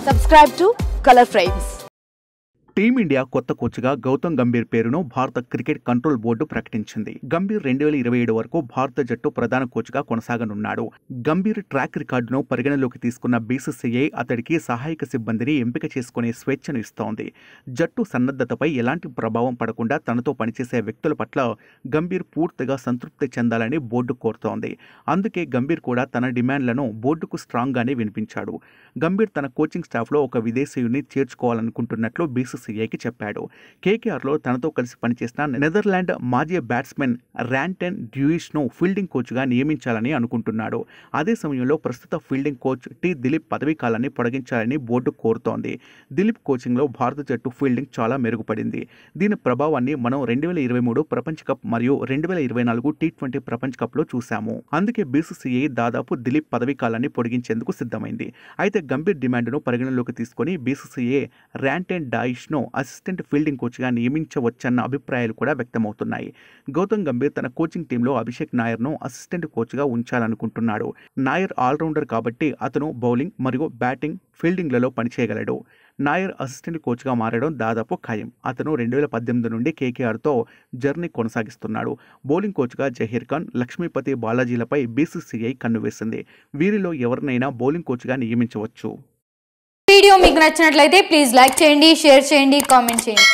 Subscribe to Color Frames. Team India కొత్త కోచ్గా గౌతమ్ గంభీర్ పేరును భారత క్రికెట్ కంట్రోల్ బోర్డు ప్రకటించింది. గంభీర్ 2027 వరకు భారత జట్టు ప్రధాన కోచ్గా కొనసాగనున్నాడు. గంభీర్ ట్రాక్ రికార్డును పరిగణలోకి తీసుకున్న బీసీసీఐ అతడికి సహాయక సిబ్బందిని ఎంపిక చేసుకునే స్వేచ్ఛను ఇస్తోంది. జట్టు సన్నద్ధతపై ఎలాంటి ప్రభావం పడకుండా తనతో పనిచేసే వ్యక్తుల పట్ల గంభీర్ పూర్తిగా సంతృప్తి చెందాలని బోర్డు కోరుతోంది. అందుకే గంభీర్ కూడా తన డిమాండ్లను బోర్డుకు స్ట్రాంగ్గానే వినిపించాడు. గంభీర్ తన కోచింగ్ స్టాఫ్లో ఒక విదేశీయుని చేర్చుకోవాలనుకుంటున్నట్లు బీసీసీఐకి చెప్పాడు. కేకేఆర్లో తనతో కలిసి పనిచేసిన నెదర్లాండ్ మాజీ బ్యాట్స్మెన్ ర్యాంటెన్ డ్యూయిష్ను ఫీల్డింగ్ కోచ్గా నియమించాలని అనుకుంటున్నాడు. అదే సమయంలో ప్రస్తుత ఫీల్డింగ్ కోచ్ దిలీప్ పదవీ కాలాన్ని పొడిగించాలని బోర్డు కోరుతోంది. దిలీప్ కోచింగ్లో భారత జట్టు ఫీల్డింగ్ చాలా మెరుగుపడింది. దీని ప్రభావాన్ని మనం 2023 ప్రపంచ కప్ మరియు 2024 టీ20 ప్రపంచ కప్లో చూశాము. అందుకే బీసీసీఐ దాదాపు దిలీప్ పదవీ కాలాన్ని పొడిగించేందుకు సిద్ధమైంది. అయితే గంభీర్ డిమాండ్ను పరిగణలోకి తీసుకుని బీసీసీఐ ర్యాంటెన్ డాయిష్ను అసిస్టెంట్ ఫీల్డింగ్ కోచ్గా నియమించవచ్చన్న అభిప్రాయాలు కూడా వ్యక్తమవుతున్నాయి. గౌతమ్ గంభీర్ తన కోచింగ్ టీంలో అభిషేక్ నాయర్ను అసిస్టెంట్ కోచ్గా ఉంచాలనుకుంటున్నాడు. నాయర్ ఆల్రౌండర్ కాబట్టి అతను బౌలింగ్ మరియు బ్యాటింగ్, ఫీల్డింగ్లలో పనిచేయగలడు. నాయర్ అసిస్టెంట్ కోచ్గా మారడం దాదాపు ఖాయం. అతను 2018 నుండి కేకేఆర్తో జర్నీ కొనసాగిస్తున్నాడు. బౌలింగ్ కోచ్గా జహీర్ ఖాన్, లక్ష్మీపతి బాలాజీలపై బీసీసీఐ కన్నువేసింది. వీరిలో ఎవరినైనా బౌలింగ్ కోచ్గా నియమించవచ్చు. వీడియో మీకు నచ్చినట్లయితే ప్లీజ్ లైక్ చేయండి, షేర్ చేయండి, కామెంట్ చేయండి.